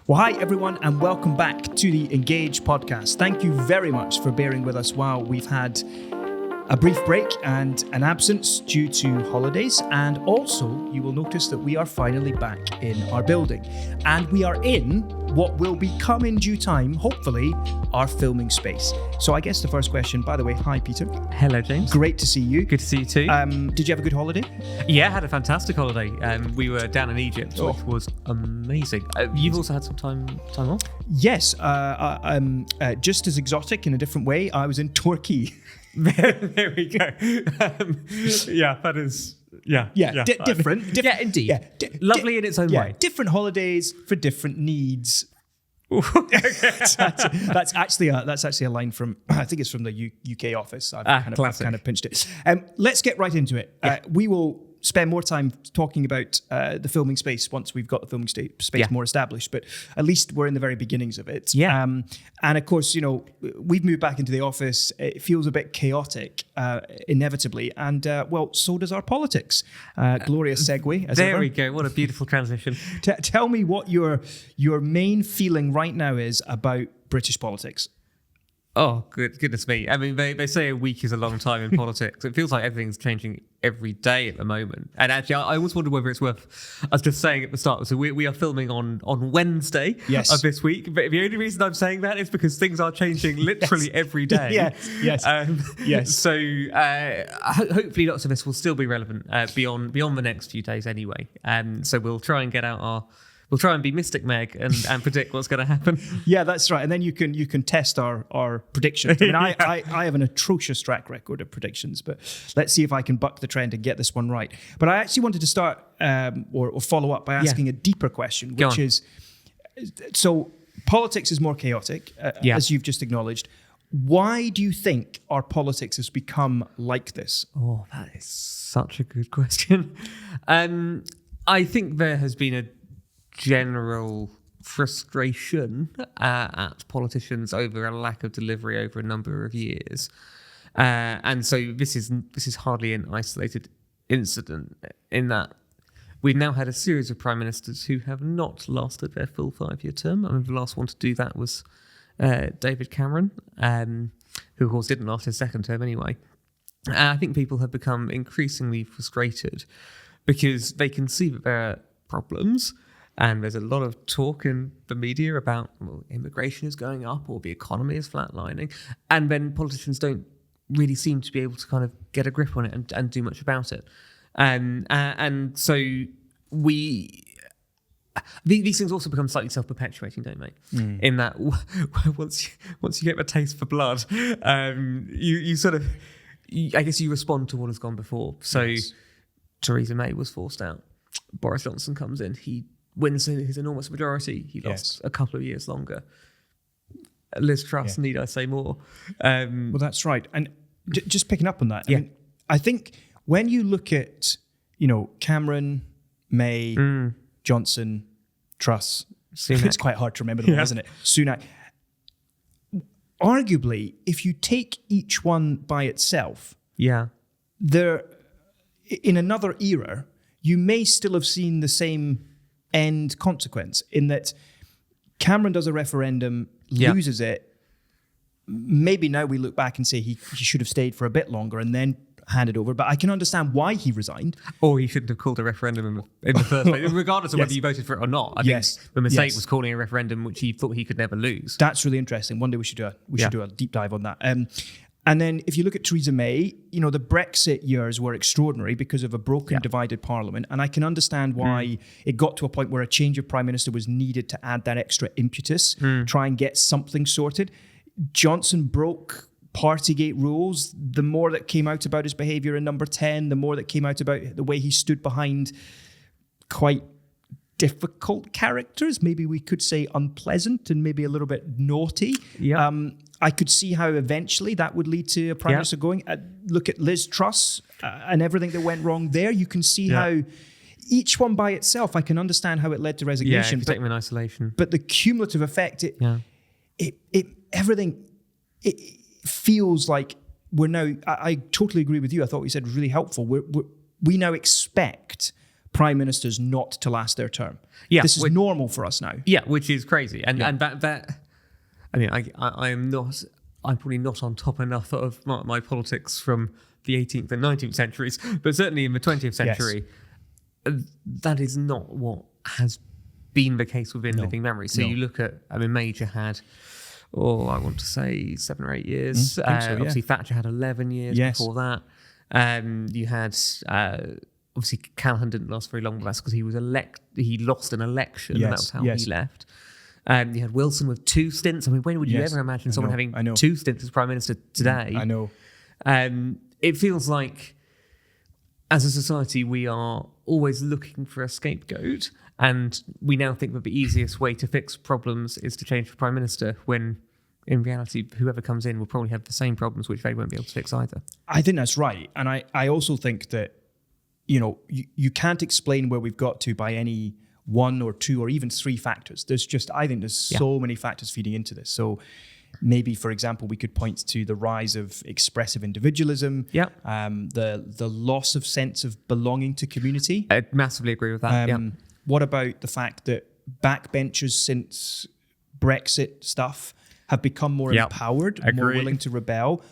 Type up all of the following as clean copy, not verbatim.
Well, hi everyone, and welcome back to the Engage podcast. Thank you very much for bearing with us while we've had a brief break and an absence due to holidays. And also, you will notice that we are finally back in our building. And we are in what will become in due time, hopefully, our filming space. So I guess the first question, by the way, hi Peter. Hello James. Great to see you. Good to see you too. Did you have a good holiday? Yeah, I had a fantastic holiday. We were down in Egypt, which was amazing. You've also had some time off? Yes, just as exotic in a different way. I was in Turkey. There we go. That is... Different. Yeah, indeed. Yeah, lovely in its own way. Different holidays for different needs. that's actually a line from, I think it's from the UK office. I've kind of pinched it. Let's get right into it. Yeah. We will spend more time talking about the filming space once we've got the filming space more established, but at least we're in the very beginnings of it. Yeah. And of course, we've moved back into the office. It feels a bit chaotic, inevitably, and so does our politics. Glorious segue. There we go. What a beautiful transition. Tell me what your main feeling right now is about British politics. Oh, goodness me. I mean, they say a week is a long time in politics. It feels like everything's changing every day at the moment. And actually, I always wonder whether it's worth us just saying at the start. So we are filming on Wednesday of this week. But the only reason I'm saying that is because things are changing literally every day. Yes. Yes. So hopefully lots of this will still be relevant beyond the next few days anyway. So we'll try and get out We'll try and be Mystic Meg and predict what's going to happen. Yeah, that's right. And then you can test our predictions. I mean, I have an atrocious track record of predictions, but let's see if I can buck the trend and get this one right. But I actually wanted to start or follow up by asking a deeper question, which is, so politics is more chaotic, as you've just acknowledged. Why do you think our politics has become like this? Oh, that is such a good question. I think there has been a general frustration at politicians over a lack of delivery over a number of years, and so this is hardly an isolated incident. In that we've now had a series of prime ministers who have not lasted their full 5-year term. I mean, the last one to do that was David Cameron, who of course didn't last his second term anyway. I think people have become increasingly frustrated because they can see that there are problems. And there's a lot of talk in the media about immigration is going up or the economy is flatlining. And then politicians don't really seem to be able to kind of get a grip on it and do much about it. And so these things also become slightly self-perpetuating, don't they? In that once you get the taste for blood, you sort of, I guess you respond to what has gone before. So Theresa May was forced out. Boris Johnson comes in. He wins his enormous majority. He lasts a couple of years longer. Liz Truss, need I say more? Well, that's right. And just picking up on that, I think when you look at, Cameron, May, Johnson, Truss, Sunak. It's quite hard to remember them all, isn't it? Sunak. Arguably, if you take each one by itself, they're in another era, you may still have seen the same end consequence in that Cameron does a referendum, loses it. Maybe now we look back and say he should have stayed for a bit longer and then handed over. But I can understand why he resigned. Or he shouldn't have called a referendum in the first place, regardless of whether you voted for it or not. I think the mistake was calling a referendum which he thought he could never lose. That's really interesting. One day we should do a deep dive on that. And then if you look at Theresa May, the Brexit years were extraordinary because of a broken, divided parliament. And I can understand why it got to a point where a change of prime minister was needed to add that extra impetus, try and get something sorted. Johnson broke Partygate rules. The more that came out about his behaviour in Number 10, the more that came out about the way he stood behind quite difficult characters. Maybe we could say unpleasant and maybe a little bit naughty. I could see how eventually that would lead to a prime minister going. Look at Liz Truss and everything that went wrong there. You can see how each one by itself, I can understand how it led to resignation. Yeah, take them in isolation. But the cumulative effect, everything feels like we're now. I totally agree with you. I thought what you said was really helpful. We now expect prime ministers not to last their term. Yeah, this is normal for us now. Yeah, which is crazy, and that. I mean, I'm probably not on top enough of my politics from the 18th and 19th centuries, but certainly in the 20th century, that is not what has been the case within living memory. So you look at, Major had, I want to say 7 or 8 years. Obviously, Thatcher had 11 years before that. You had, obviously, Callaghan didn't last very long, but that's because he lost an election, and that was how he left. You had Wilson with 2 stints. I mean, when would you ever imagine someone having 2 stints as Prime Minister today? I know. It feels like, as a society, we are always looking for a scapegoat, and we now think that the easiest way to fix problems is to change the Prime Minister, when in reality, whoever comes in will probably have the same problems, which they won't be able to fix either. I think that's right. And I also think that, you can't explain where we've got to by any 1 or 2 or even 3 factors. I think there's so many factors feeding into this. So maybe, for example, we could point to the rise of expressive individualism, the loss of sense of belonging to community. I massively agree with that. What about the fact that backbenchers since Brexit stuff have become more empowered, more willing to rebel?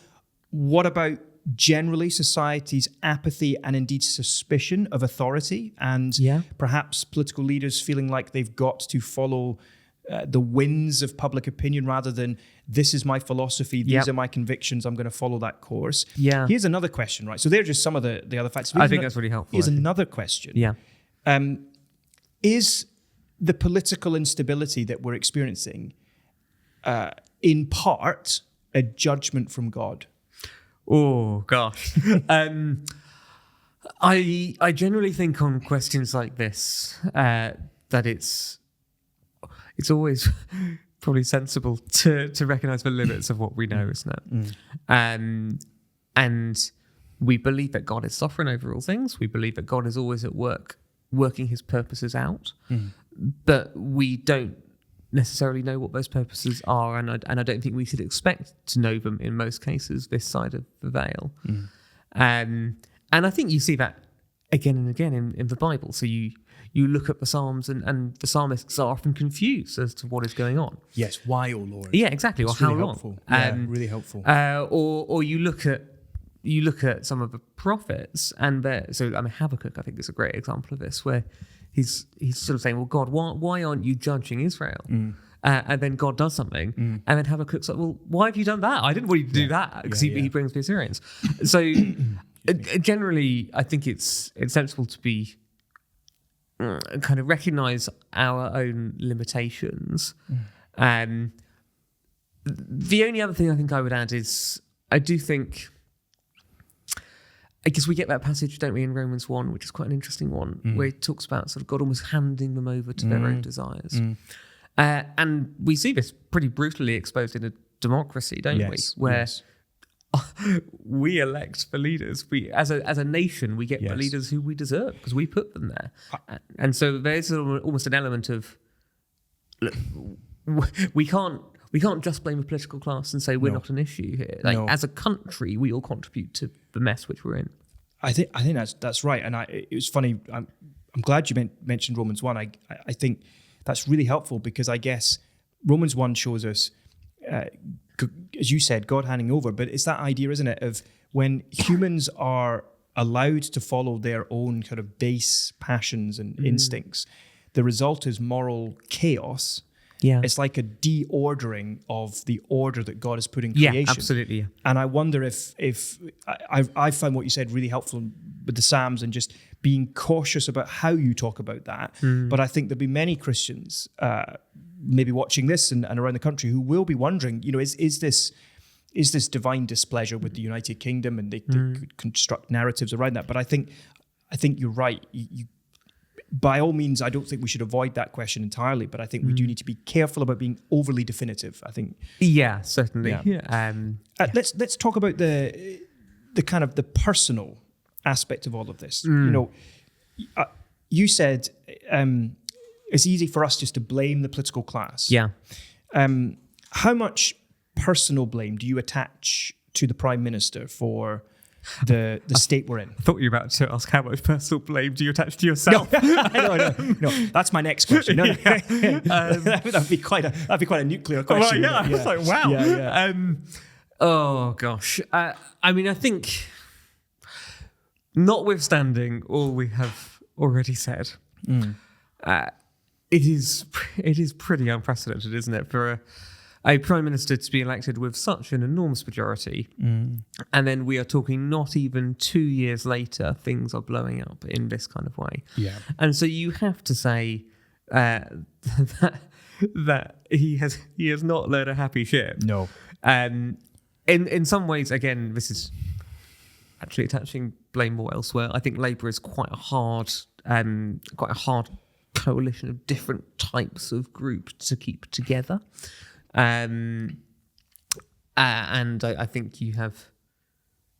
What about generally society's apathy and indeed suspicion of authority, and perhaps political leaders feeling like they've got to follow the winds of public opinion rather than, this is my philosophy, these are my convictions, I'm going to follow that course. Here's another question, right? So they're just some of the other facts. I think that's really helpful. Here's another question. Is the political instability that we're experiencing in part a judgment from God? Oh gosh. I generally think on questions like this that it's always probably sensible to recognise the limits of what we know, isn't it? And we believe that God is sovereign over all things. We believe that God is always at work, working his purposes out. But we don't necessarily know what those purposes are, and I don't think we should expect to know them in most cases this side of the veil. And I think you see that again and again in the Bible. So you look at the Psalms, and the psalmists are often confused as to what is going on. Yes, why, O Lord? Yeah, exactly. Or how long? Helpful. Really helpful. Or you look at some of the prophets, and Habakkuk, I think, is a great example of this, where he's sort of saying, well, God, why aren't you judging Israel? And then God does something, and then Habakkuk's like, well, why have you done that? I didn't want you to do that, because he brings the Assyrians. So generally, I think it's sensible to be kind of recognise our own limitations. The only other thing I think I would add is, I guess we get that passage, don't we, in Romans 1, which is quite an interesting one, where it talks about sort of God almost handing them over to their own desires. And we see this pretty brutally exposed in a democracy, don't we? Where we elect the leaders. We, as a nation, we get the leaders who we deserve because we put them there. And so there's almost an element of, look, we can't just blame the political class and say we're not an issue here. As a country, we all contribute to the mess which we're in. I think that's right. And it was funny. I'm glad you mentioned Romans 1. I think that's really helpful, because I guess Romans 1 shows us, as you said, God handing over. But it's that idea, isn't it, of when humans are allowed to follow their own kind of base passions and instincts, the result is moral chaos. Yeah. It's like a deordering of the order that God has put in creation. Yeah, absolutely. Yeah. And I wonder if I found what you said really helpful with the Psalms and just being cautious about how you talk about that. But I think there'll be many Christians maybe watching this and around the country who will be wondering, is this divine displeasure with the United Kingdom? And they could construct narratives around that. But I think you're right. By all means, I don't think we should avoid that question entirely, but I think we do need to be careful about being overly definitive, I think. Yeah, certainly. Yeah. Let's talk about the kind of the personal aspect of all of this. You said it's easy for us just to blame the political class. Yeah. How much personal blame do you attach to the Prime Minister for the state we're in. I thought you were about to ask how much personal blame do you attach to yourself? No, that's my next question. No. That'd be quite a nuclear question. Well, I was like, wow. Yeah. Oh gosh. I mean, I think, notwithstanding all we have already said, it is pretty unprecedented, isn't it, for a prime minister to be elected with such an enormous majority, and then we are talking not even 2 years later, things are blowing up in this kind of way. Yeah. And so you have to say that he has not led a happy ship. No. In some ways, again, this is actually attaching blame more elsewhere. I think Labour is quite a hard coalition of different types of group to keep together. And I think you have,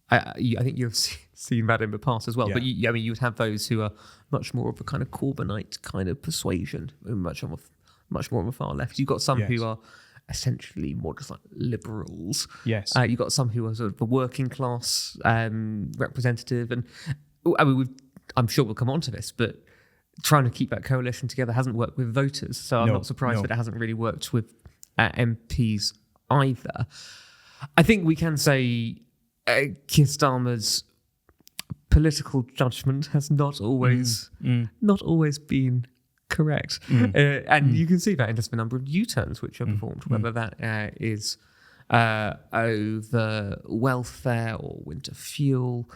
I think you've seen that in the past as well. Yeah. But you would have those who are much more of a kind of Corbynite kind of persuasion, much more on the far left. You've got some who are essentially more just like liberals. Yes. You've got some who are sort of the working class representative, and I mean, I'm sure we'll come on to this, but trying to keep that coalition together hasn't worked with voters. So I'm not surprised that it hasn't really worked with MPs either. I think we can say Keir Starmer's political judgment has not always been correct. And you can see that in just the number of U-turns which are performed, whether that is over welfare or winter fuel.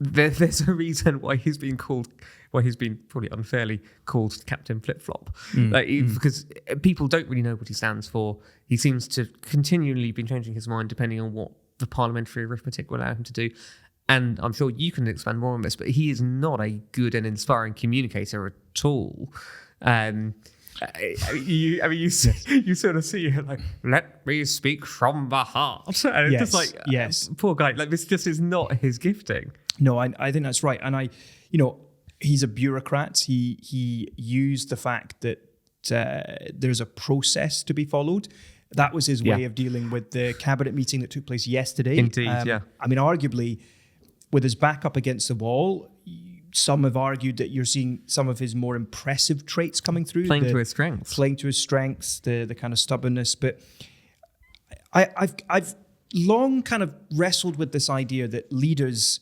There's a reason why he's been probably unfairly called Captain Flip-Flop. Because people don't really know what he stands for. He seems to continually be changing his mind depending on what the parliamentary arithmetic will allow him to do. And I'm sure you can expand more on this, but he is not a good and inspiring communicator at all. You sort of see like, let me speak from the heart. And it's just like, poor guy, like this just is not his gifting. No, I think that's right. And he's a bureaucrat. He used the fact that there's a process to be followed. That was his way of dealing with the cabinet meeting that took place yesterday. Indeed, I mean, arguably, with his back up against the wall, some have argued that you're seeing some of his more impressive traits coming through. Playing to his strengths, the kind of stubbornness. But I've long kind of wrestled with this idea that leaders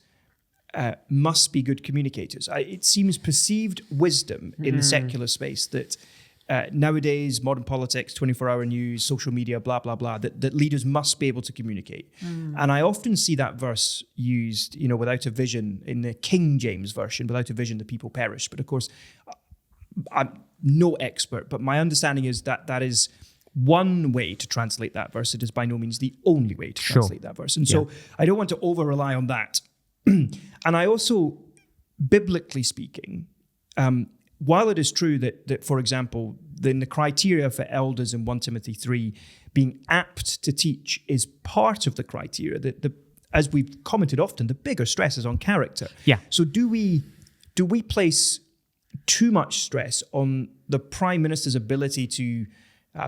must be good communicators. It seems perceived wisdom in the secular space that nowadays, modern politics, 24-hour news, social media, blah, blah, blah, that leaders must be able to communicate. And I often see that verse used, without a vision, in the King James Version, without a vision, the people perish. But of course, I'm no expert, but my understanding is that is one way to translate that verse. It is by no means the only way to translate that verse. And so I don't want to over-rely on that. And I also, biblically speaking, while it is true that, for example, the criteria for elders in 1 Timothy 3 being apt to teach is part of the criteria, as we've commented often, the bigger stress is on character. Yeah. So do we place too much stress on the Prime Minister's ability to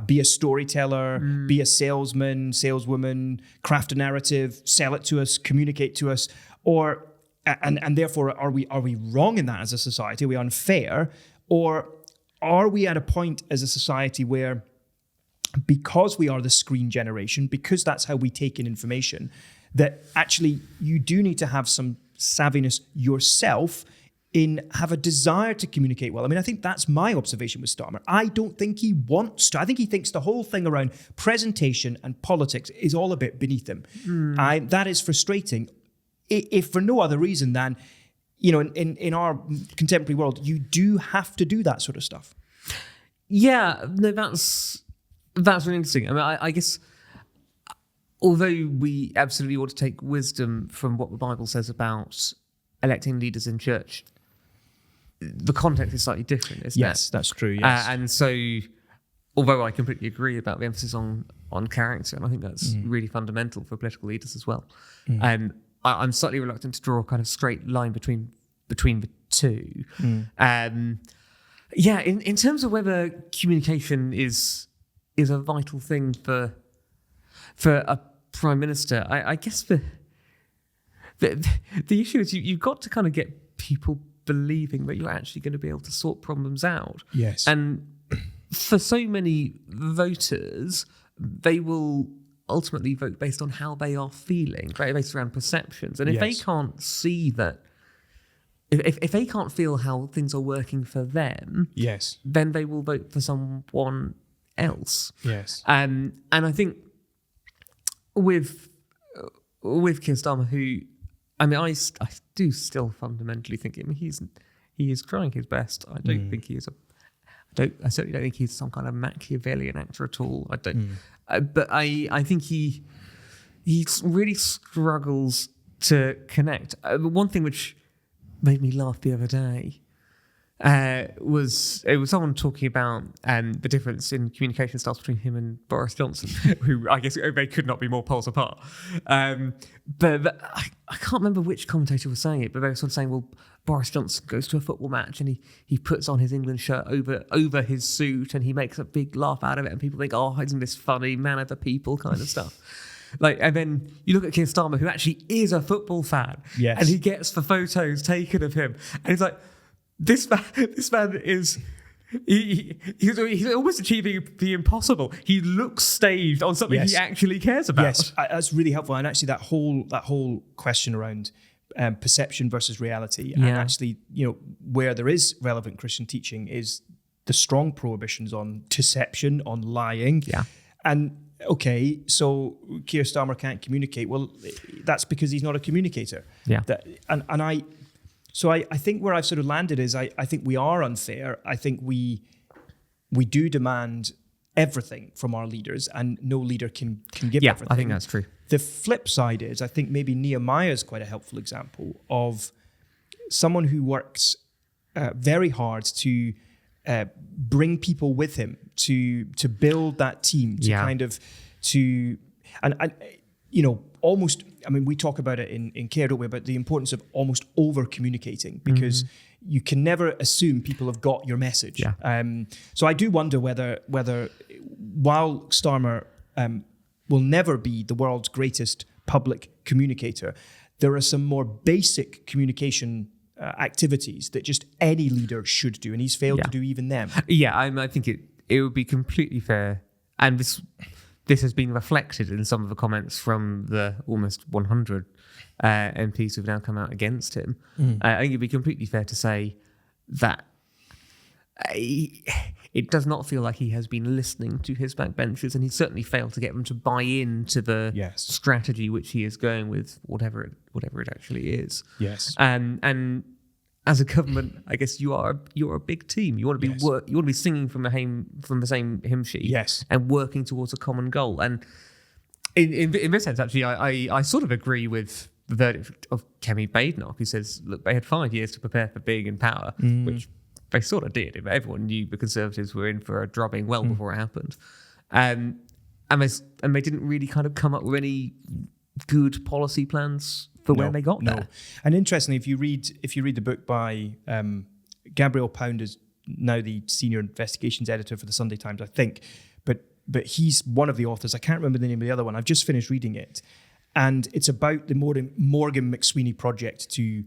be a storyteller, be a salesman, saleswoman, craft a narrative, sell it to us, communicate to us, or and therefore are we wrong in that as a society? Are we unfair, or are we at a point as a society where, because we are the screen generation, because that's how we take in information, that actually you do need to have some savviness yourself have a desire to communicate well. I mean, I think that's my observation with Starmer. I don't think he wants to. I think he thinks the whole thing around presentation and politics is all a bit beneath him. That is frustrating, if for no other reason than, in our contemporary world, you do have to do that sort of stuff. Yeah, no, that's really interesting. I mean, I guess, although we absolutely ought to take wisdom from what the Bible says about electing leaders in church, the context is slightly different, isn't it? Yes, that's true, yes. And so, although I completely agree about the emphasis on character, and I think that's really fundamental for political leaders as well, I'm slightly reluctant to draw a kind of straight line between the two. In terms of whether communication is a vital thing for a Prime Minister, I guess the issue is you've got to kind of get people believing that you're actually going to be able to sort problems out. Yes. And for so many voters, they will ultimately vote based on how they are feeling, right? Based around perceptions. And if they can't see that, if they can't feel how things are working for them, then they will vote for someone else. Yes. And I think with Keir Starmer, who, I mean, I do still fundamentally think, I mean, he is trying his best. I don't think he is I certainly don't think he's some kind of Machiavellian actor at all. I don't, but I think he really struggles to connect. One thing which made me laugh the other day was someone talking about the difference in communication styles between him and Boris Johnson, who I guess they could not be more poles apart. But I can't remember which commentator was saying it, but they were sort of saying, well, Boris Johnson goes to a football match and he puts on his England shirt over his suit and he makes a big laugh out of it, and people think, oh, isn't this funny, man of the people kind of stuff. And then you look at Keir Starmer, who actually is a football fan, and he gets the photos taken of him, and he's like, this man is he's almost achieving the impossible. He looks staged on something he actually cares about. Yes, that's really helpful. And actually, that whole question around perception versus reality, and actually, where there is relevant Christian teaching, is the strong prohibitions on deception, on lying, and. Okay, so Keir Starmer can't communicate. Well, that's because he's not a communicator. Yeah. I think where I've sort of landed is I think we are unfair. I think we do demand everything from our leaders, and no leader can give everything. I think that's true. The flip side is I think maybe Nehemiah is quite a helpful example of someone who works very hard to bring people with him, to build that team, almost, I mean, we talk about it in Care, don't we, about the importance of almost over communicating, because you can never assume people have got your message. So I do wonder whether while Starmer will never be the world's greatest public communicator, there are some more basic communication activities that just any leader should do, and he's failed to do even them. I think it would be completely fair, and this has been reflected in some of the comments from the almost 100 MPs who've now come out against him. I think it'd be completely fair to say that it does not feel like he has been listening to his backbenchers, and he certainly failed to get them to buy into the strategy which he is going with, whatever it actually is. And as a government, I guess you're a big team. You want to be you want to be singing from the same hymn sheet, and working towards a common goal. And in this sense, actually, I sort of agree with the verdict of Kemi Badenoch, who says, look, they had 5 years to prepare for being in power, which they sort of did. Everyone knew the Conservatives were in for a drubbing well before it happened, and they didn't really kind of come up with any good policy plans for when they got there. And interestingly, if you read the book by Gabriel Pound, is now the senior investigations editor for the Sunday Times, I think, but he's one of the authors. I can't remember the name of the other one. I've just finished reading it, and it's about the Morgan McSweeney project to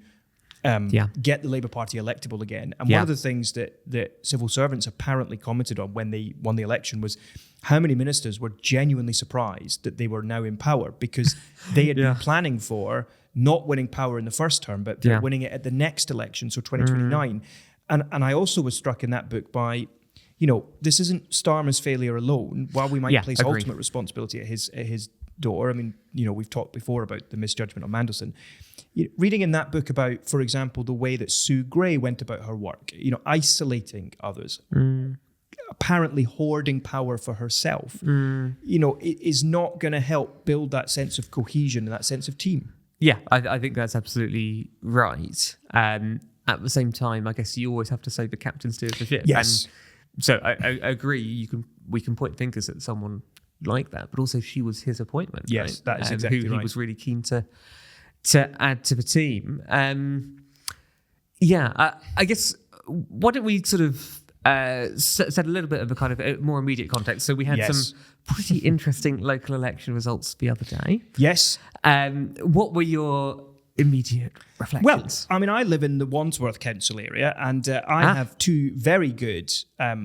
get the Labour Party electable again. And one of the things that civil servants apparently commented on when they won the election was how many ministers were genuinely surprised that they were now in power, because they had been planning for not winning power in the first term, but they're winning it at the next election, so 2029. And I also was struck in that book by, this isn't Starmer's failure alone. While we might place ultimate responsibility at his door, I mean, we've talked before about the misjudgment of Mandelson. Reading in that book about, for example, the way that Sue Gray went about her work, isolating others, apparently hoarding power for herself, it is not going to help build that sense of cohesion and that sense of team. Yeah, I think that's absolutely right. At the same time, I guess you always have to say the captain steers the ship. Yes. And so I agree. We can point fingers at someone like that, but also she was his appointment. Yes, right? that is exactly right. He was really keen to add to the team. I guess why don't we sort of set a little bit of a kind of a more immediate context. So we had some pretty interesting local election results the other day. Yes. What were your immediate reflections? Well, I mean, I live in the Wandsworth Council area, and I have two very good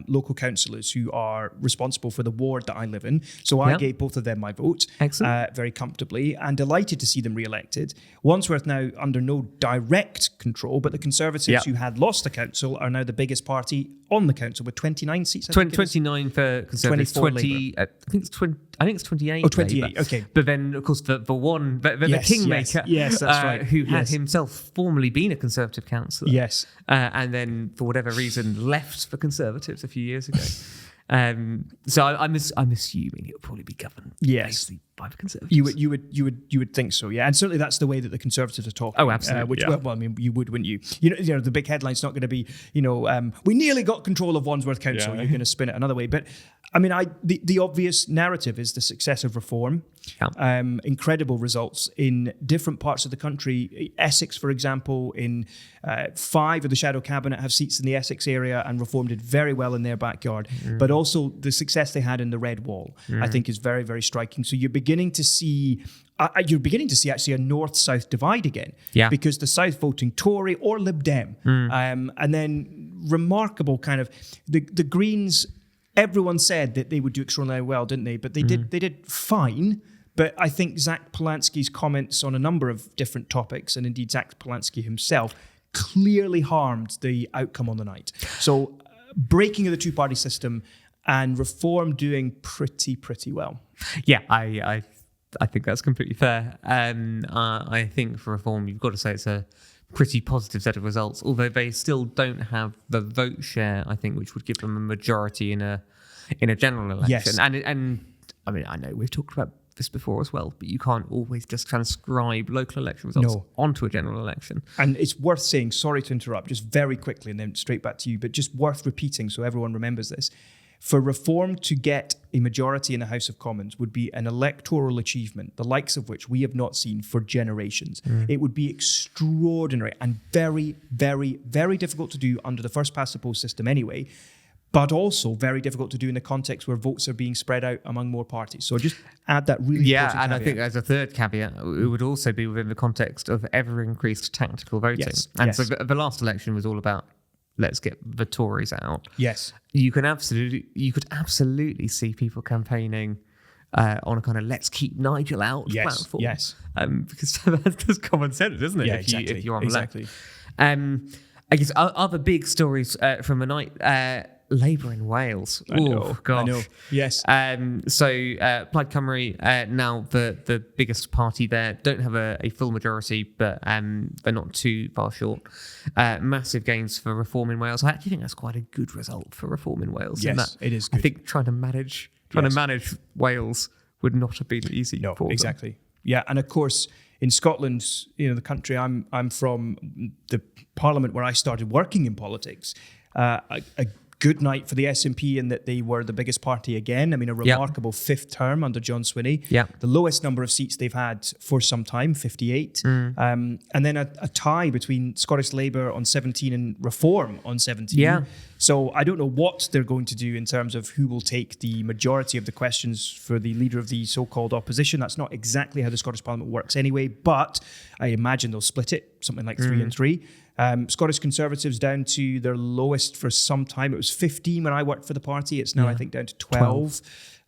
local councillors who are responsible for the ward that I live in. So I gave both of them my vote very comfortably, and delighted to see them re-elected. Wandsworth now under no direct control, but the Conservatives who had lost the council are now the biggest party on the council with 29 seats. 29 for Conservatives, 20. I think it's 28. Oh, 28. Labour. Okay. But then, of course, the Kingmaker, yes, that's right, who had himself formerly been a Conservative councillor, and then for whatever reason left for Conservatives a few years ago. So I'm assuming it will probably be governed basically by the Conservatives. You would think so, and certainly that's the way that the Conservatives are talking. Oh, absolutely. Well, I mean, you would, wouldn't you? You know, the big headline's not going to be, we nearly got control of Wandsworth Council. You're going to spin it another way, but I mean, the obvious narrative is the success of reform. Incredible results in different parts of the country. Essex, for example, in 5 of the shadow cabinet have seats in the Essex area, and Reform did very well in their backyard. But also the success they had in the Red Wall, I think, is very, very striking. So you're beginning to see actually a north-south divide again, because the South voting Tory or Lib Dem, and then remarkable kind of the Greens. Everyone said that they would do extraordinarily well, didn't they? But they did fine. But I think Zach Polanski's comments on a number of different topics, and indeed Zach Polanski himself, clearly harmed the outcome on the night. So breaking of the two-party system and Reform doing pretty well. Yeah, I think that's completely fair. I think for Reform, you've got to say it's a pretty positive set of results, although they still don't have the vote share, I think, which would give them a majority in a general election. Yes. And I mean, I know we've talked about this before as well, but you can't always just transcribe local election results onto a general election. And it's worth saying, sorry to interrupt, just very quickly and then straight back to you, but just worth repeating so everyone remembers this. For Reform to get a majority in the House of Commons would be an electoral achievement, the likes of which we have not seen for generations. It would be extraordinary and very, very, very difficult to do under the first past the post system anyway, but also very difficult to do in the context where votes are being spread out among more parties. So just add that really important and caveat. I think as a third caveat, it would also be within the context of ever-increased tactical voting. So the last election was all about let's get the Tories out. Yes. You could absolutely see people campaigning on a kind of let's keep Nigel out platform. Yes. Because that's common sense, isn't it? Yeah, if you're on exactly. I guess other big stories from the night. Labour in Wales. I know. Yes. So Plaid Cymru, now the biggest party there, don't have a full majority, but they're not too far short. Massive gains for Reform in Wales. I actually think that's quite a good result for Reform in Wales. Yes, it is good. I think trying to manage Wales would not have been easy for them. Exactly. Yeah, and of course, in Scotland, the country I'm from, the parliament where I started working in politics, a good night for the SNP in that they were the biggest party again. I mean, a remarkable fifth term under John Swinney. Yeah. The lowest number of seats they've had for some time, 58. And then a tie between Scottish Labour on 17 and Reform on 17. Yeah. So I don't know what they're going to do in terms of who will take the majority of the questions for the leader of the so-called opposition. That's not exactly how the Scottish Parliament works anyway, but I imagine they'll split it, something like 3 and 3. Scottish Conservatives down to their lowest for some time. It was 15 when I worked for the party. It's now, I think, down to 12.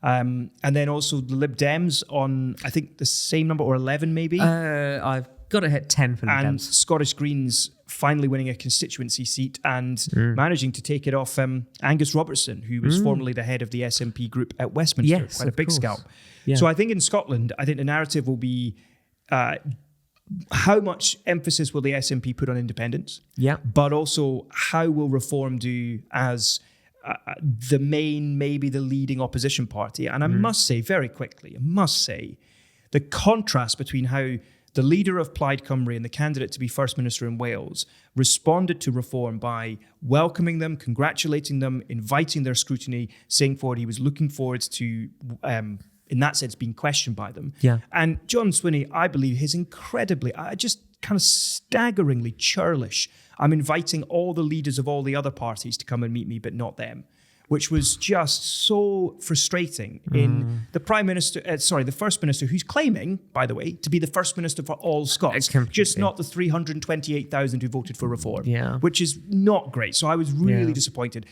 And then also the Lib Dems on, I think, the same number, or 11 maybe. I've got to hit 10 for the Dems. And Scottish Greens finally winning a constituency seat and managing to take it off Angus Robertson, who was formerly the head of the SNP group at Westminster. Yes, quite a big scalp. Yeah. So I think in Scotland, I think the narrative will be how much emphasis will the SNP put on independence? Yeah. But also, how will Reform do as the main, maybe the leading opposition party? And I must say, very quickly, the contrast between how the leader of Plaid Cymru and the candidate to be First Minister in Wales responded to Reform by welcoming them, congratulating them, inviting their scrutiny, saying forward he was looking forward to in that sense, being questioned by them. Yeah. And John Swinney, I believe, his incredibly, kind of staggeringly churlish. I'm inviting all the leaders of all the other parties to come and meet me, but not them, which was just so frustrating in the the First Minister, who's claiming, by the way, to be the First Minister for all Scots, just not the 328,000 who voted for reform, which is not great. So I was really disappointed.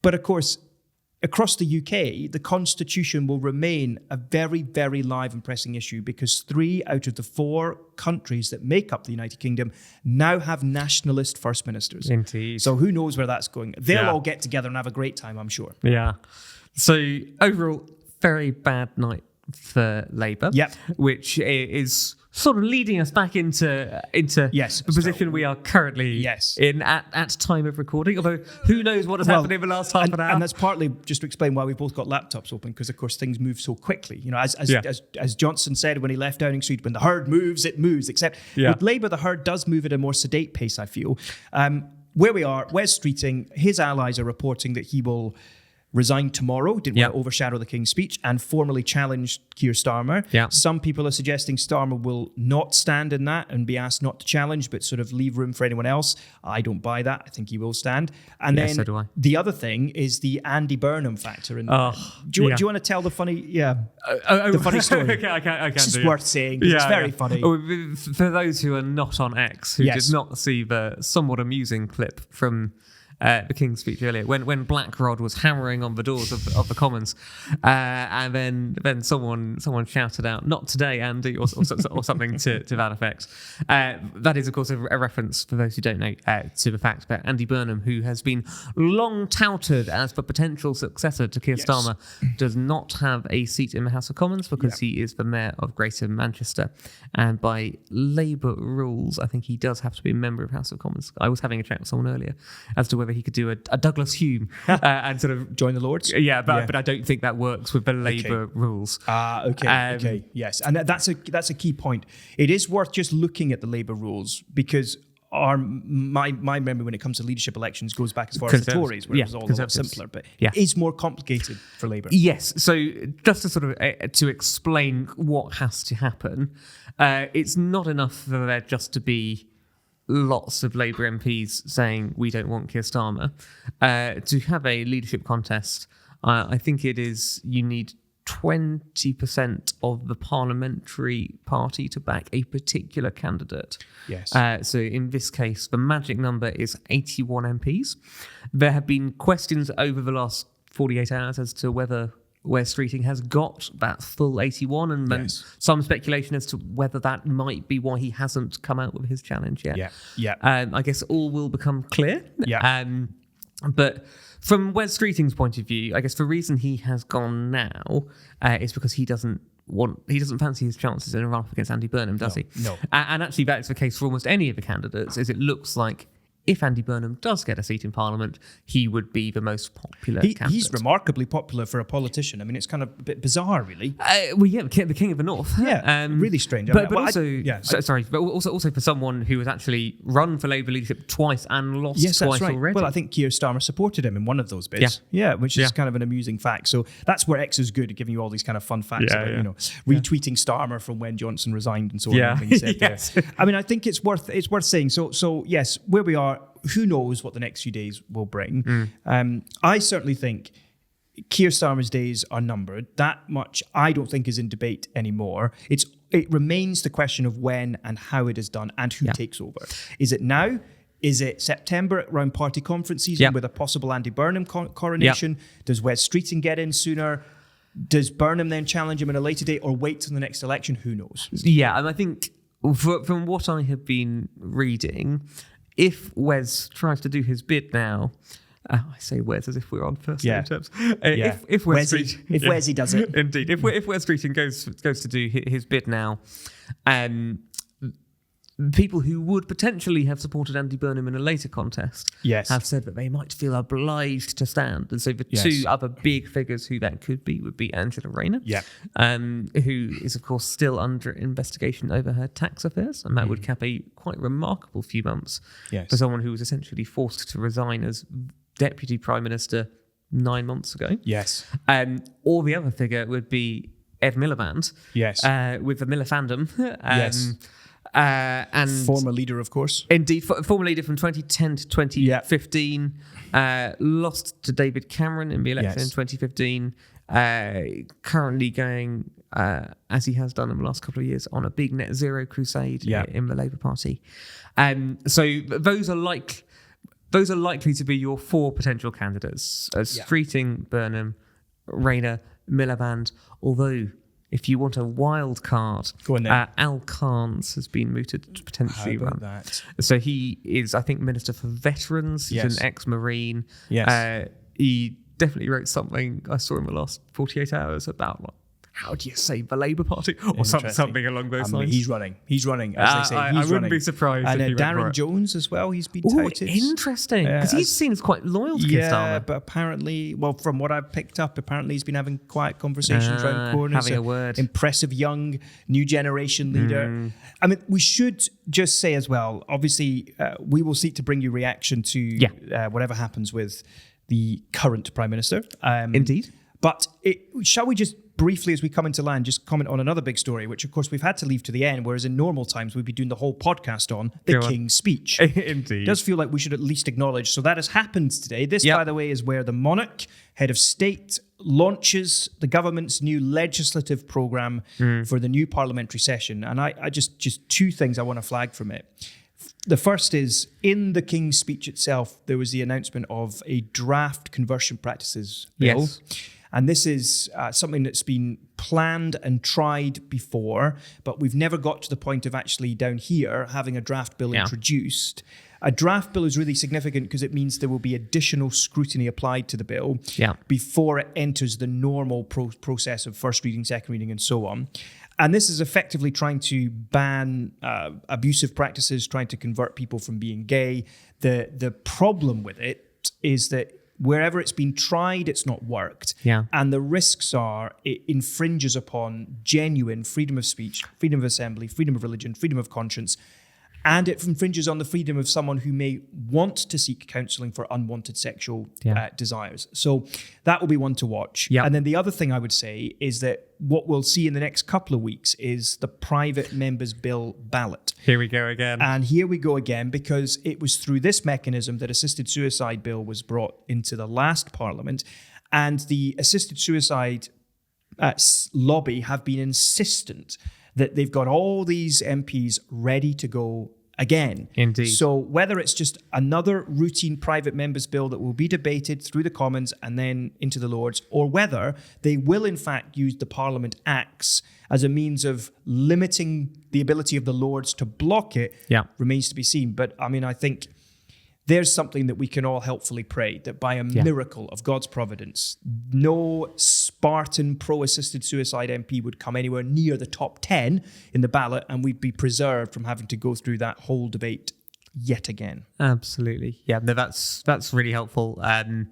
But of course, across the UK, the Constitution will remain a very, very live and pressing issue because 3 out of the 4 countries that make up the United Kingdom now have nationalist First Ministers. Indeed. So who knows where that's going? They'll all get together and have a great time, I'm sure. Yeah. So overall, very bad night for Labour, which is sort of leading us back into the position we are currently in at time of recording. Although who knows what has happened in the last half an hour? And that's partly just to explain why we've both got laptops open, because of course things move so quickly. You know, as Johnson said when he left Downing Street, when the herd moves, it moves. Except with Labour, the herd does move at a more sedate pace, I feel. Where we are, Wes Streeting, his allies are reporting that he will resign tomorrow, didn't want to overshadow the King's speech, and formally challenged Keir Starmer. Some people are suggesting Starmer will not stand in that and be asked not to challenge, but sort of leave room for anyone else. I don't buy that. I think he will stand. And then so do I. The other thing is the Andy Burnham factor. And do you want to tell the funny, the funny story? I can. It's worth saying. It's very funny. For those who are not on X, who did not see the somewhat amusing clip from the King's speech earlier, when Black Rod was hammering on the doors of the Commons, and then someone shouted out, "Not today, Andy," or something to that effect. That is, of course, a reference, for those who don't know, to the fact that Andy Burnham, who has been long touted as the potential successor to Keir Starmer, does not have a seat in the House of Commons because he is the Mayor of Greater Manchester, and by Labour rules, I think he does have to be a member of House of Commons. I was having a chat with someone earlier as to whether he could do a Douglas Hume and sort of join the Lords. But I don't think that works with the Labour rules. Okay, yes, and that's a key point. It is worth just looking at the Labour rules because my memory when it comes to leadership elections goes back as far as the Tories, where it was all a lot simpler, but it is more complicated for Labour. Yes, so just to sort of to explain what has to happen, it's not enough for there just to be lots of Labour MPs saying we don't want Keir Starmer. To have a leadership contest, I think you need 20% of the parliamentary party to back a particular candidate. Yes. So in this case, the magic number is 81 MPs. There have been questions over the last 48 hours as to whether Wes Streeting has got that full 81, and then some speculation as to whether that might be why he hasn't come out with his challenge yet. I guess all will become clear. But from Wes Streeting's point of view, I guess the reason he has gone now is because he doesn't fancy his chances in a run-up against Andy Burnham, does he? No. And actually, that's the case for almost any of the candidates. Is it looks like if Andy Burnham does get a seat in Parliament, he would be the most popular candidate. He's remarkably popular for a politician. I mean, it's kind of a bit bizarre, really. The King of the North. Really strange. But also for someone who has actually run for Labour leadership twice and lost twice already. Well, I think Keir Starmer supported him in one of those bids. Which is kind of an amusing fact. So that's where X is good at giving you all these kind of fun facts about, retweeting Starmer from when Johnson resigned and so on. He said I mean, I think it's worth saying. So yes, where we are, who knows what the next few days will bring. I certainly think Keir Starmer's days are numbered. That much I don't think is in debate anymore. It remains the question of when and how it is done and who takes over. Is it now? Is it September around party conference season with a possible Andy Burnham coronation? Does Wes Streeting get in sooner? Does Burnham then challenge him at a later date or wait till the next election? Who knows? Yeah, and I think from what I have been reading, if Wes tries to do his bid now, I say Wes as if we're on first name terms. If Wesy does it, indeed. If Wes Streeting goes to do his bid now, people who would potentially have supported Andy Burnham in a later contest have said that they might feel obliged to stand. And so the two other big figures who that could be would be Angela Rayner, who is, of course, still under investigation over her tax affairs. And that would cap a quite remarkable few months for someone who was essentially forced to resign as Deputy Prime Minister 9 months ago. Or the other figure would be Ed Miliband with the Miller fandom. And former leader, of course. Indeed, former leader from 2010 to 2015. Lost to David Cameron in the election in 2015. Currently going, as he has done in the last couple of years, on a big net zero crusade in the Labour Party. So those are likely to be your 4 potential candidates: Streeting, Burnham, Rayner, Miliband. Although, if you want a wild card, Al Carnes has been mooted to potentially run. That? So he is, I think, Minister for Veterans. He's an ex-Marine. Yes. He definitely wrote something I saw in the last 48 hours about how do you save the Labour Party or something along those lines. He's running, as they say. I wouldn't be surprised. And if he Darren Jones as well. He's been touted. Interesting, because he's seen as quite loyal to Keir Starmer. But apparently, from what I've picked up, he's been having quiet conversations around corners. Having a word. Impressive young new generation leader. I mean, we should just say as well. Obviously, we will seek to bring you reaction to whatever happens with the current Prime Minister. Indeed. But shall we just briefly, as we come into land, just comment on another big story, which of course we've had to leave to the end, whereas in normal times we'd be doing the whole podcast on the King's speech. Indeed. It does feel like we should at least acknowledge. So that has happened today. This, by the way, is where the monarch, head of state, launches the government's new legislative programme for the new parliamentary session. And I just 2 things I want to flag from it. The first is, in the King's speech itself, there was the announcement of a draft conversion practices bill. Yes. And this is something that's been planned and tried before, but we've never got to the point of actually down here having a draft bill introduced. A draft bill is really significant because it means there will be additional scrutiny applied to the bill before it enters the normal process of first reading, second reading, and so on. And this is effectively trying to ban abusive practices, trying to convert people from being gay. The problem with it is that wherever it's been tried, it's not worked. And the risks are it infringes upon genuine freedom of speech, freedom of assembly, freedom of religion, freedom of conscience. And it infringes on the freedom of someone who may want to seek counselling for unwanted sexual desires. So that will be one to watch. And then the other thing I would say is that what we'll see in the next couple of weeks is the private members' bill ballot. Here we go again. And here we go again, because it was through this mechanism that assisted suicide bill was brought into the last parliament. And the assisted suicide lobby have been insistent that they've got all these MPs ready to go again. Indeed. So whether it's just another routine private members bill that will be debated through the Commons and then into the Lords, or whether they will in fact use the Parliament Acts as a means of limiting the ability of the Lords to block it, remains to be seen. But I mean, I think there's something that we can all helpfully pray, that by a miracle of God's providence, no Spartan pro-assisted suicide MP would come anywhere near the top 10 in the ballot, and we'd be preserved from having to go through that whole debate yet again. Absolutely. Yeah, no, that's really helpful. A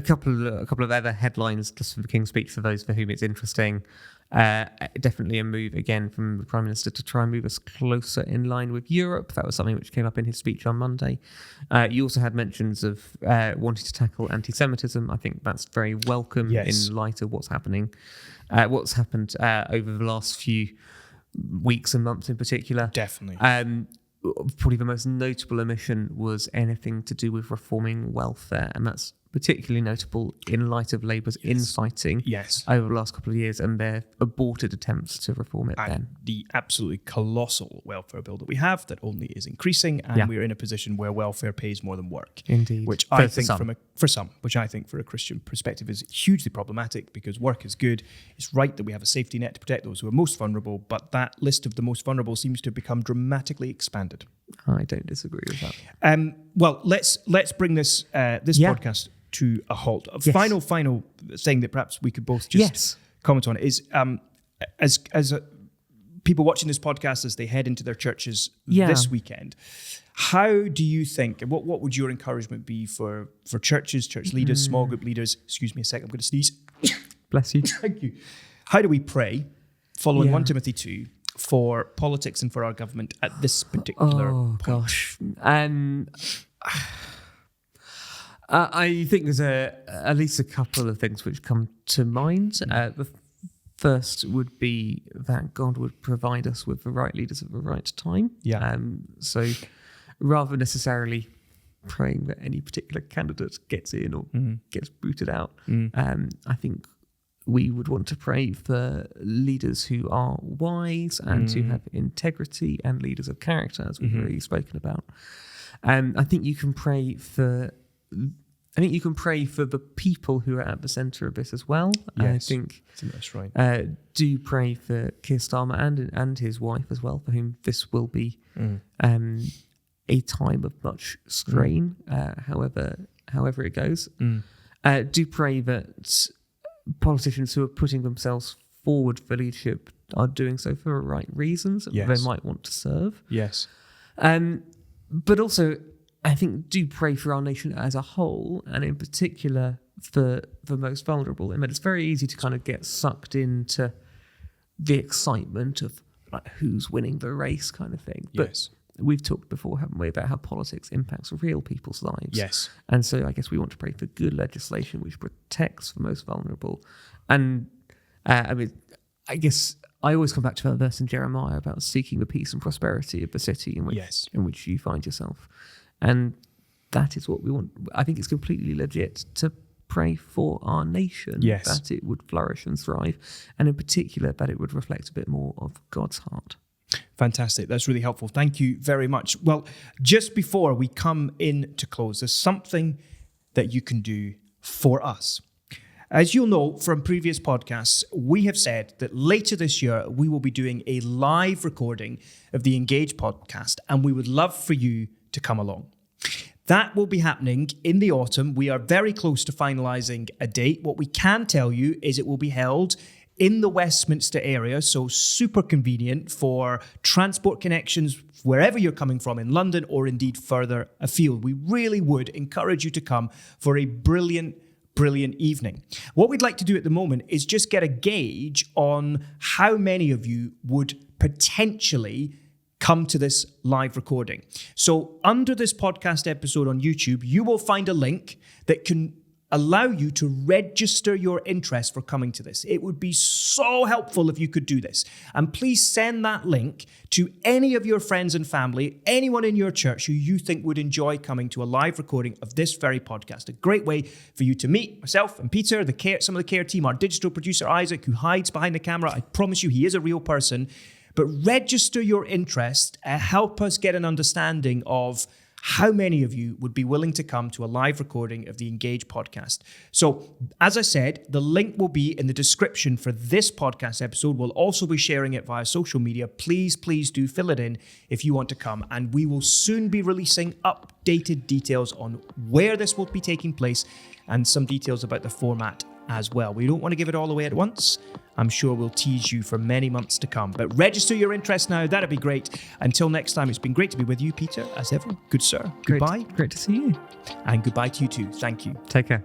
couple of other headlines just for the King's speech for those for whom it's interesting. Definitely a move again from the Prime Minister to try and move us closer in line with Europe. That was something which came up in his speech on Monday. You also had mentions of wanting to tackle anti-Semitism. I think that's very welcome in light of what's happened over the last few weeks and months in particular. Definitely. Probably the most notable omission was anything to do with reforming welfare, and that's particularly notable in light of Labour's infighting over the last couple of years and their aborted attempts to reform it then. The absolutely colossal welfare bill that we have that only is increasing, and we're in a position where welfare pays more than work. Indeed. Which I think for a Christian perspective is hugely problematic, because work is good. It's right that we have a safety net to protect those who are most vulnerable, but that list of the most vulnerable seems to have become dramatically expanded. I don't disagree with that. Well, let's bring this podcast to a halt. Final thing that perhaps we could both just comment on is as people watching this podcast as they head into their churches this weekend, how do you think, and what would your encouragement be for churches, church leaders, small group leaders? Excuse me a second, I'm going to sneeze. Bless you. Thank you. How do we pray, following 1 Timothy 2, for politics and for our government at this particular point? Gosh. I think there's at least a couple of things which come to mind. The first would be that God would provide us with the right leaders at the right time. Yeah. So rather necessarily praying that any particular candidate gets in or gets booted out, I think we would want to pray for leaders who are wise and who have integrity, and leaders of character, as we've already spoken about. I think you can pray for the people who are at the centre of this as well. Yes, I think that's right. Do pray for Keir Starmer and his wife as well, for whom this will be a time of much strain, however it goes. Do pray that politicians who are putting themselves forward for leadership are doing so for the right reasons. Yes. They might want to serve. Yes. But also, I think, do pray for our nation as a whole, and in particular for the most vulnerable. I mean, it's very easy to kind of get sucked into the excitement of like who's winning the race kind of thing. But Yes. we've talked before, haven't we, about how politics impacts real people's lives. Yes. And so I guess we want to pray for good legislation which protects the most vulnerable. And I guess I always come back to that verse in Jeremiah about seeking the peace and prosperity of the city in which you find yourself. And that is what we want. I think it's completely legit to pray for our nation, that it would flourish and thrive, and in particular that it would reflect a bit more of God's heart. Fantastic. That's really helpful. Thank you very much. Well, just before we come in to close, there's something that you can do for us. As you'll know from previous podcasts, we have said that later this year, we will be doing a live recording of the Engage podcast, and we would love for you to come along. That will be happening in the autumn. We are very close to finalising a date. What we can tell you is it will be held in the Westminster area, so super convenient for transport connections wherever you're coming from in London or indeed further afield. We really would encourage you to come for a brilliant evening. What we'd like to do at the moment is just get a gauge on how many of you would potentially come to this live recording. So under this podcast episode on YouTube, you will find a link that can allow you to register your interest for coming to this. It would be so helpful if you could do this. And please send that link to any of your friends and family, anyone in your church who you think would enjoy coming to a live recording of this very podcast. A great way for you to meet myself and Peter, some of the care team, our digital producer Isaac, who hides behind the camera. I promise you he is a real person. But register your interest, help us get an understanding of how many of you would be willing to come to a live recording of the Engage podcast. So, as I said, the link will be in the description for this podcast episode. We'll also be sharing it via social media. Please do fill it in if you want to come. And we will soon be releasing updated details on where this will be taking place and some details about the format as well. We don't want to give it all away at once. I'm sure we'll tease you for many months to come. But register your interest now. That'd be great. Until next time, it's been great to be with you, Peter, as ever. Good sir. Goodbye. Great to see you. And goodbye to you too. Thank you. Take care.